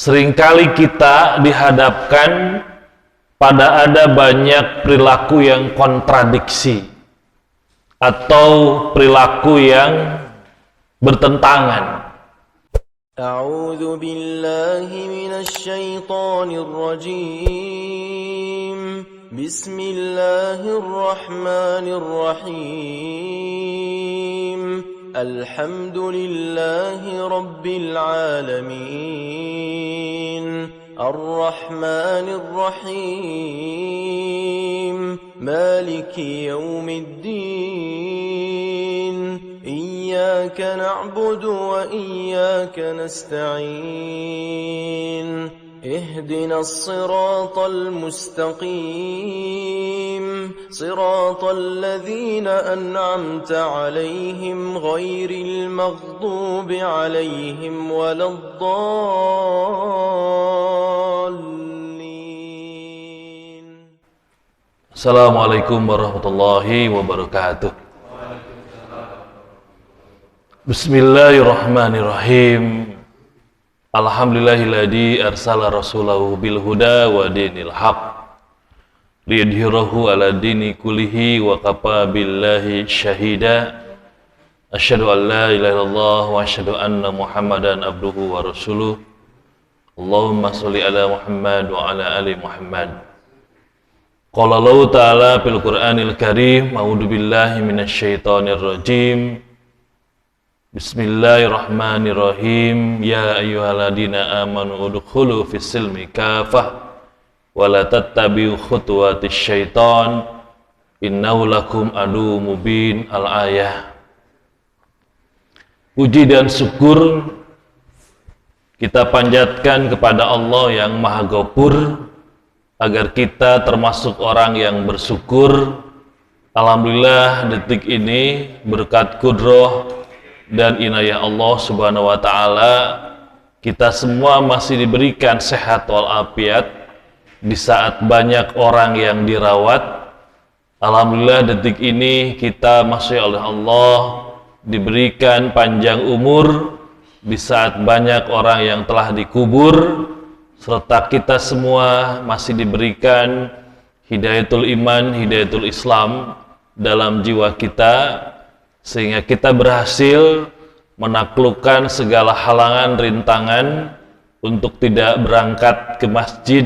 Seringkali kita dihadapkan pada ada banyak perilaku yang kontradiksi atau perilaku yang bertentangan. A'udzu billahi minasy syaithanir rajim. Bismillahirrahmanirrahim. Alhamdulillahi rabbil alamin. Ar-Rahmanir Rahim. Maliki yaumiddin. Iyyaka na'budu wa iyyaka nasta'in. اهدنا الصراط المستقيم صراط الذين أنعمت عليهم غير المغضوب عليهم ولا الضالين. Assalamualaikum warahmatullahi wabarakatuh. Bismillahirrahmanirrahim. Alhamdulillahilladzi arsala rasulahu bil huda wa dinil haq liyudhhirahu ala dini kullihi wa kafa billahi syahida. Asyhadu an la ilaha illallah wa asyhadu anna Muhammadan abduhu wa rasuluh. Allahumma sholli ala Muhammad wa ala ali Muhammad. Qala Allah ta'ala fil Qur'anil Karim, a'udzu billahi minasy syaithanir rajim. Bismillahirrahmanirrahim. Ya ayyuhalladzina amanu udkhulu fis silmi kafah wa la tattabi'u khutuwatis syaitan innahu lakum aduwwum mubin. Al-ayah. Puji dan syukur kita panjatkan kepada Allah yang Maha Ghafur agar kita termasuk orang yang bersyukur. Alhamdulillah detik ini berkat kudrah dan inayah Allah subhanahu wa ta'ala kita semua masih diberikan sehat walafiat di saat banyak orang yang dirawat. Alhamdulillah detik ini kita masih oleh Allah diberikan panjang umur di saat banyak orang yang telah dikubur, serta kita semua masih diberikan hidayatul iman, hidayatul Islam dalam jiwa kita, sehingga kita berhasil menaklukkan segala halangan rintangan untuk tidak berangkat ke masjid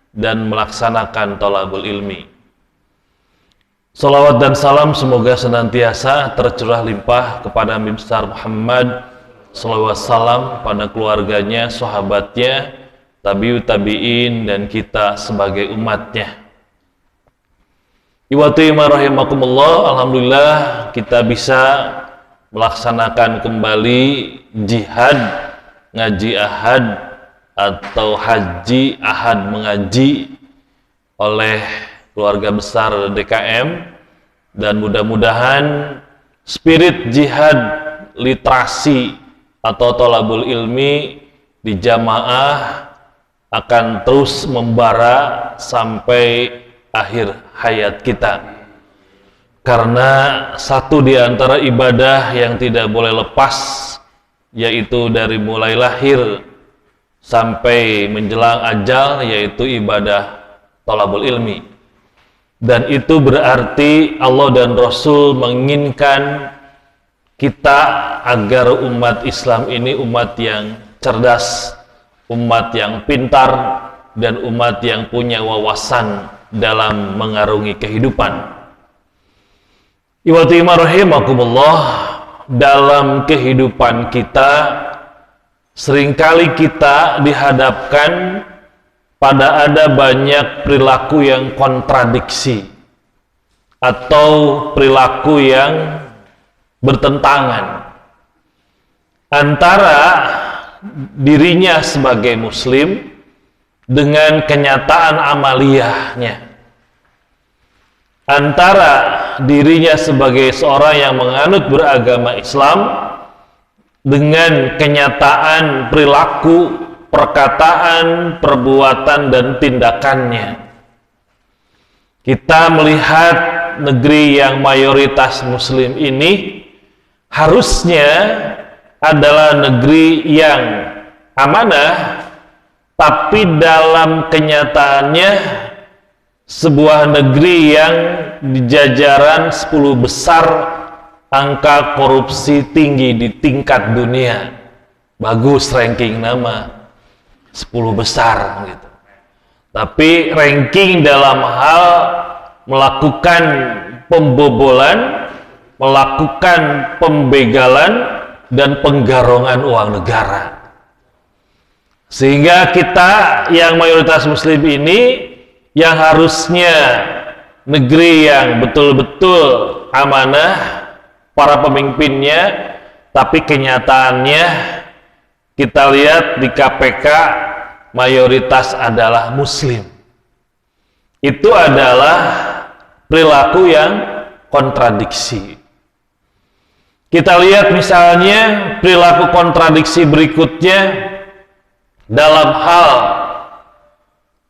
dan melaksanakan thalabul ilmi. Salawat dan salam semoga senantiasa tercurah limpah kepada Nabi besar Muhammad sallallahu alaihi wasallam, pada keluarganya, sahabatnya, tabi'ut tabi'in, dan kita sebagai umatnya. Iwati rahimakumullah, alhamdulillah kita bisa melaksanakan kembali jihad ngaji ahad atau haji ahad mengaji oleh keluarga besar DKM, dan mudah-mudahan spirit jihad literasi atau thalabul ilmi di jamaah akan terus membara sampai akhir hayat kita, karena satu di antara ibadah yang tidak boleh lepas, yaitu dari mulai lahir sampai menjelang ajal, yaitu ibadah thalabul ilmi. Dan itu berarti Allah dan Rasul menginginkan kita agar umat Islam ini umat yang cerdas, umat yang pintar, dan umat yang punya wawasan dalam mengarungi kehidupan. Iwati rahimakumullah, dalam kehidupan kita seringkali kita dihadapkan pada ada banyak perilaku yang kontradiksi atau perilaku yang bertentangan antara dirinya sebagai muslim dengan kenyataan amaliyahnya, antara dirinya sebagai seorang yang menganut beragama Islam dengan kenyataan perilaku, perkataan, perbuatan, dan tindakannya. Kita melihat negeri yang mayoritas muslim ini harusnya adalah negeri yang amanah, tapi dalam kenyataannya sebuah negeri yang di jajaran 10 besar angka korupsi tinggi di tingkat dunia. Bagus ranking nama 10 besar gitu. Tapi ranking dalam hal melakukan pembobolan, melakukan pembegalan dan penggarongan uang negara. Sehingga kita yang mayoritas muslim ini yang harusnya negeri yang betul-betul amanah para pemimpinnya, tapi kenyataannya kita lihat di KPK mayoritas adalah muslim. Itu adalah perilaku yang kontradiksi. Kita lihat misalnya perilaku kontradiksi berikutnya dalam hal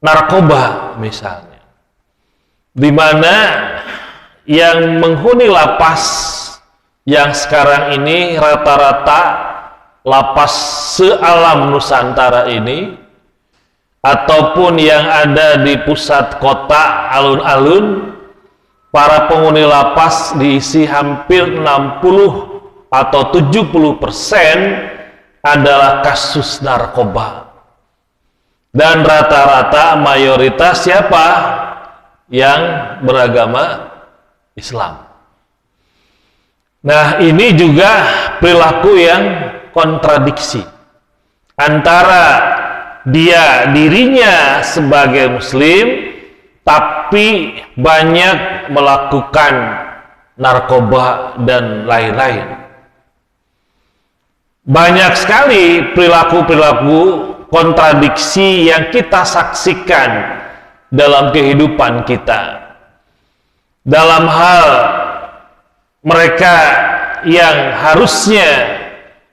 narkoba misalnya, di mana yang menghuni lapas yang sekarang ini rata-rata lapas se-alam Nusantara ini, ataupun yang ada di pusat kota alun-alun, para penghuni lapas diisi hampir 60 atau 70% adalah kasus narkoba. Dan rata-rata mayoritas siapa? Yang beragama Islam. Nah, ini juga perilaku yang kontradiksi antara dirinya sebagai muslim tapi banyak melakukan narkoba dan lain-lain. Banyak sekali perilaku-perilaku kontradiksi yang kita saksikan dalam kehidupan kita. Dalam hal mereka yang harusnya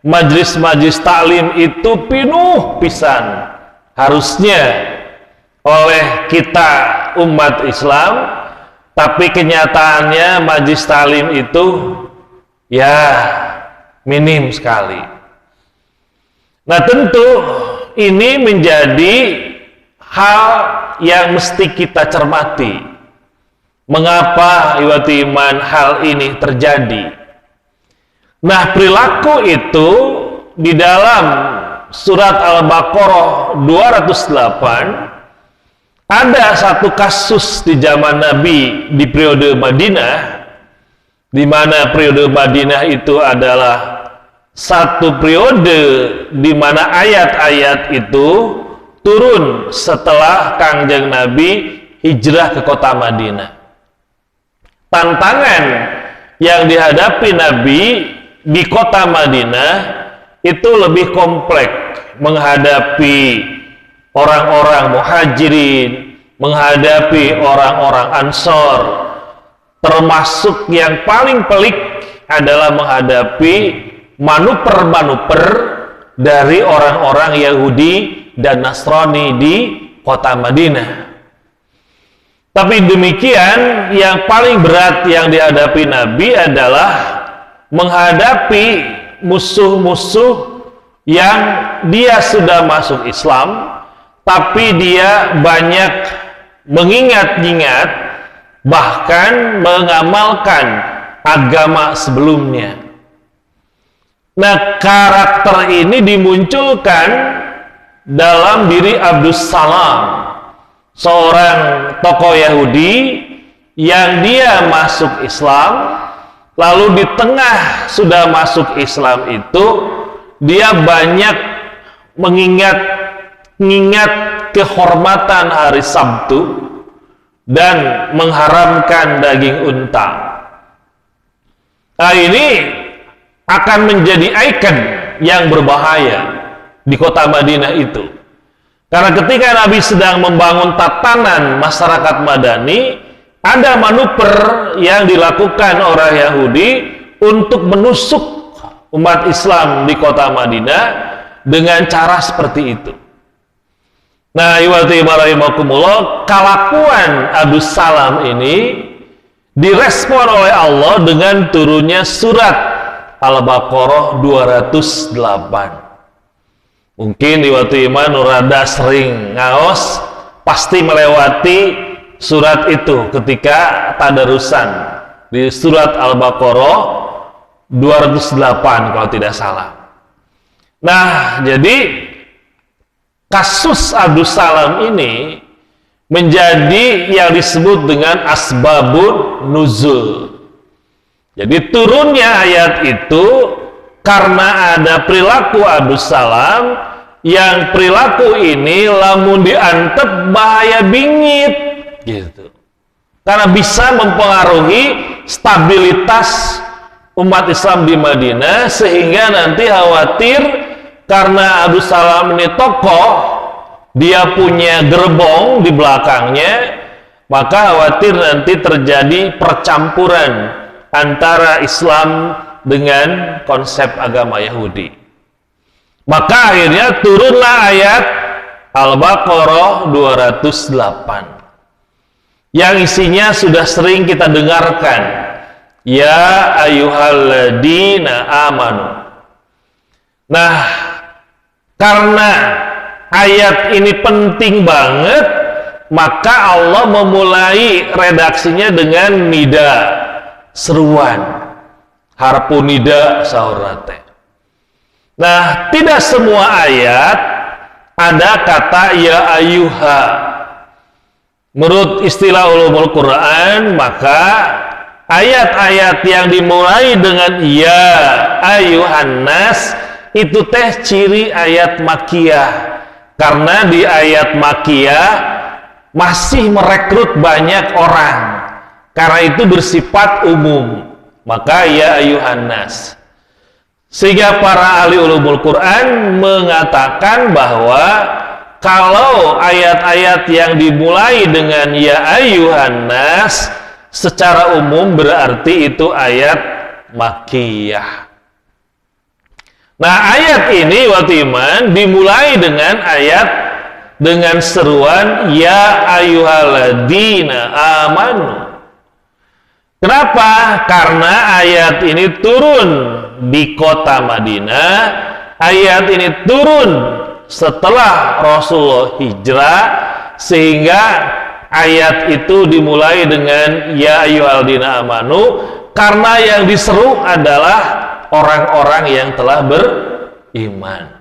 majelis-majelis taklim itu penuh pisan, harusnya oleh kita umat Islam, tapi kenyataannya majelis taklim itu ya minim sekali. Nah, tentu ini menjadi hal yang mesti kita cermati. Mengapa iwati iman hal ini terjadi? Nah, perilaku itu di dalam surat Al-Baqarah 208 ada satu kasus di zaman Nabi di periode Madinah, di mana periode Madinah itu adalah satu periode di mana ayat-ayat itu turun setelah Kangjeng Nabi hijrah ke kota Madinah. Tantangan yang dihadapi Nabi di kota Madinah itu lebih kompleks, menghadapi orang-orang muhajirin, menghadapi orang-orang ansor, termasuk yang paling pelik adalah menghadapi manuver-manuver dari orang-orang Yahudi dan Nasrani di kota Madinah. Tapi demikian, yang paling berat yang dihadapi Nabi adalah menghadapi musuh-musuh yang dia sudah masuk Islam, tapi dia banyak mengingat-ingat, bahkan mengamalkan agama sebelumnya. Nah, karakter ini dimunculkan dalam diri Abdus Salam, seorang tokoh Yahudi yang dia masuk Islam, lalu di tengah sudah masuk Islam itu dia banyak mengingat kehormatan hari Sabtu dan mengharamkan daging unta. Nah, ini akan menjadi ikon yang berbahaya di kota Madinah itu. Karena ketika Nabi sedang membangun tatanan masyarakat Madani, ada manuver yang dilakukan orang Yahudi untuk menusuk umat Islam di kota Madinah dengan cara seperti itu. Nah, iwatimakumullah, kelakuan Abdus Salam ini direspon oleh Allah dengan turunnya surat Al-Baqarah 208. Mungkin di waktu iman rada sering ngaos, pasti melewati surat itu ketika tadarusan di surat Al-Baqarah 208 kalau tidak salah. Nah, jadi kasus Abdus Salam ini menjadi yang disebut dengan asbabun nuzul. Jadi turunnya ayat itu karena ada perilaku Abdus Salam, yang perilaku ini lamun diantep bahaya bingit gitu. Karena bisa mempengaruhi stabilitas umat Islam di Madinah, sehingga nanti khawatir karena Abdus Salam ini tokoh, dia punya gerbong di belakangnya, maka khawatir nanti terjadi percampuran antara Islam dengan konsep agama Yahudi. Maka akhirnya turunlah ayat Al-Baqarah 208 yang isinya sudah sering kita dengarkan, ya ayyuhalladzina amanu. Nah, karena ayat ini penting banget, maka Allah memulai redaksinya dengan nida, seruan, harfu nida saurate. Nah, tidak semua ayat ada kata ya ayyuha. Menurut istilah ulumul Quran, maka ayat-ayat yang dimulai dengan ya ayyuhan nas itu teh ciri ayat makiyah. Karena di ayat makiyah masih merekrut banyak orang. Karena itu bersifat umum. Maka ya ayyuhan nas. Sehingga para ahli ulumul Quran mengatakan bahwa kalau ayat-ayat yang dimulai dengan ya ayyuhan nas secara umum berarti itu ayat makiyah. Nah, ayat ini waktu iman dimulai dengan ayat dengan seruan ya ayyuhalladzina amanu. Kenapa? Karena ayat ini turun di kota Madinah. Ayat ini turun setelah Rasulullah hijrah, sehingga ayat itu dimulai dengan ya ayyuhalladzina amanu, karena yang diseru adalah orang-orang yang telah beriman.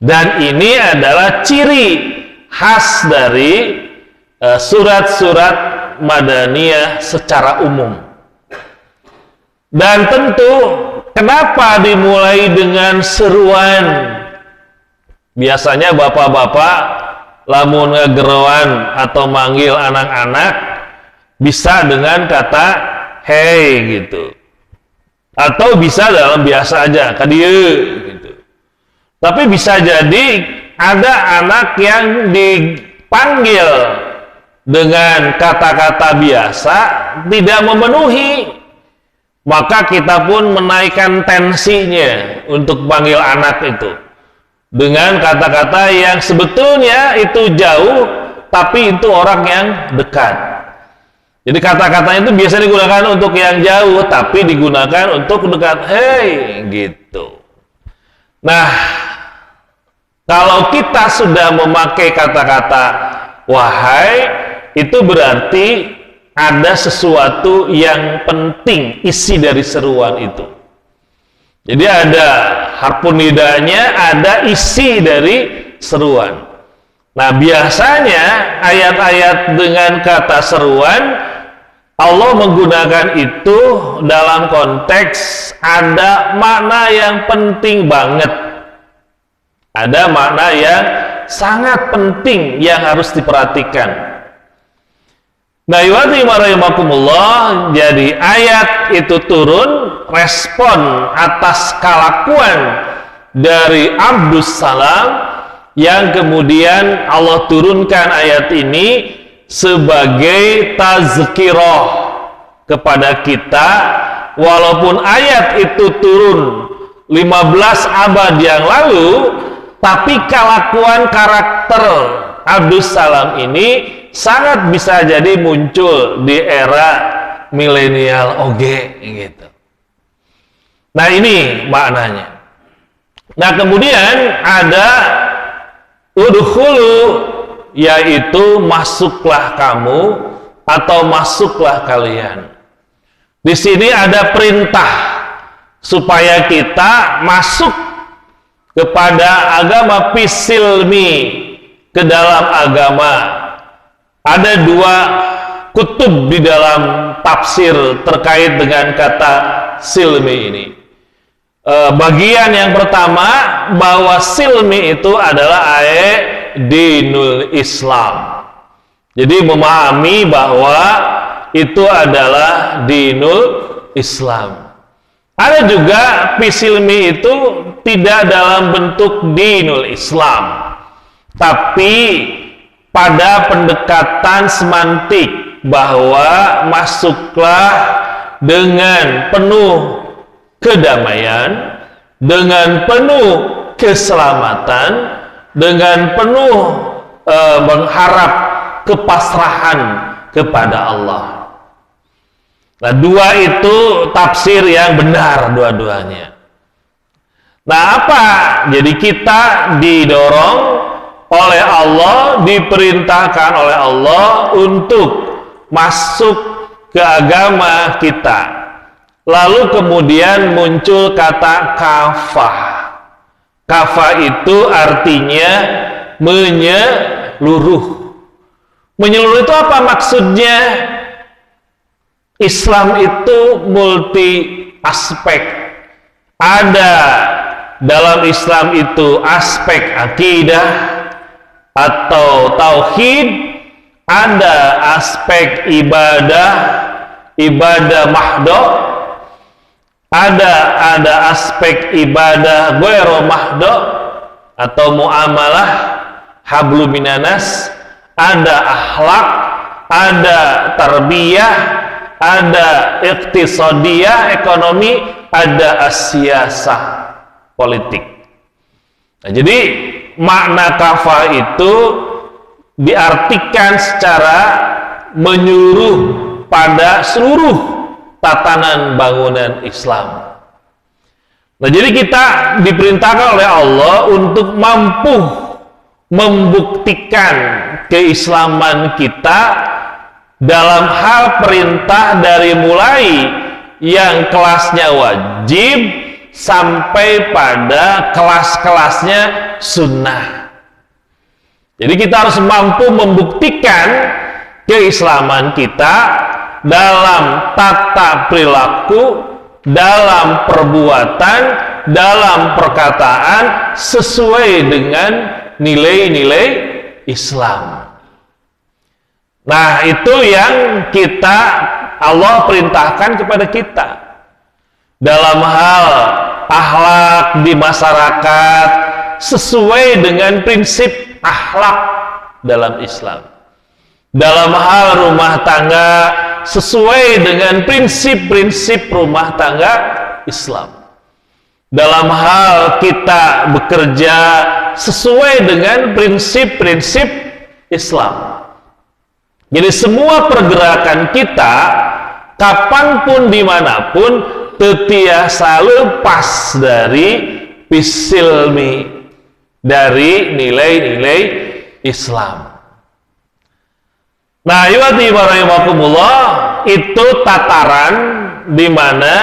Dan ini adalah ciri khas dari surat-surat Madaniyah secara umum. Dan tentu kenapa dimulai dengan seruan? Biasanya bapak-bapak lamun ngegeruan atau manggil anak-anak bisa dengan kata hey gitu, atau bisa dalam biasa aja kadieu gitu. Tapi bisa jadi ada anak yang dipanggil dengan kata-kata biasa tidak memenuhi, maka kita pun menaikkan tensinya untuk panggil anak itu dengan kata-kata yang sebetulnya itu jauh, tapi itu orang yang dekat. Jadi kata-kata itu biasa digunakan untuk yang jauh, tapi digunakan untuk dekat. Hey, gitu. Nah, kalau kita sudah memakai kata-kata wahai, itu berarti ada sesuatu yang penting isi dari seruan itu. Jadi ada harfun nidanya, ada isi dari seruan. Nah, biasanya ayat-ayat dengan kata seruan Allah menggunakan itu dalam konteks ada makna yang penting banget. Ada makna yang sangat penting yang harus diperhatikan. Nah, rahimakumullah, jadi ayat itu turun respon atas kelakuan dari Abdus Salam yang kemudian Allah turunkan ayat ini sebagai tazkirah kepada kita. Walaupun ayat itu turun 15 abad yang lalu, tapi kelakuan karakter Abdus Salam ini sangat bisa jadi muncul di era milenial oge gitu. Nah, ini maknanya. Nah, kemudian ada udkhulu, yaitu masuklah kamu atau masuklah kalian. Di sini ada perintah supaya kita masuk kepada agama pisilmi, ke dalam agama. Ada dua kutub di dalam tafsir terkait dengan kata silmi ini. Bagian yang pertama, bahwa silmi itu adalah dinul Islam. Jadi memahami bahwa itu adalah dinul Islam. Ada juga pisilmi itu tidak dalam bentuk dinul Islam, tapi pada pendekatan semantik, bahwa masuklah dengan penuh kedamaian, dengan penuh keselamatan, dengan penuh mengharap kepasrahan kepada Allah. Nah, dua itu tafsir yang benar dua-duanya. Nah, apa? Jadi kita didorong oleh Allah, diperintahkan oleh Allah untuk masuk ke agama kita. Lalu kemudian muncul kata kafah. Kafah itu artinya menyeluruh. Menyeluruh itu apa maksudnya? Islam itu multi aspek. Ada dalam Islam itu aspek akidah atau tauhid, ada aspek ibadah, ibadah mahdoh, ada aspek ibadah ghairu mahdoh atau muamalah hablum minanas, ada akhlak, ada tarbiyah, ada iqtisadiyah, ekonomi, ada asiyasah, politik. Nah, jadi makna kafah itu diartikan secara menyeluruh pada seluruh tatanan bangunan Islam. Nah, jadi kita diperintahkan oleh Allah untuk mampu membuktikan keislaman kita dalam hal perintah, dari mulai yang kelasnya wajib sampai pada kelas-kelasnya sunnah. Jadi kita harus mampu membuktikan keislaman kita dalam tata perilaku, dalam perbuatan, dalam perkataan, sesuai dengan nilai-nilai Islam. Nah, itu yang kita Allah perintahkan kepada kita dalam hal akhlak di masyarakat, sesuai dengan prinsip akhlak dalam Islam. Dalam hal rumah tangga, sesuai dengan prinsip-prinsip rumah tangga Islam. Dalam hal kita bekerja, sesuai dengan prinsip-prinsip Islam. Jadi semua pergerakan kita, kapanpun dimanapun, tetiasa lepas dari pisilmi, dari nilai-nilai Islam. Nah, ayuhati rahimakumullah, itu tataran di mana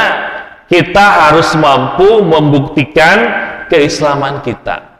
kita harus mampu membuktikan keislaman kita.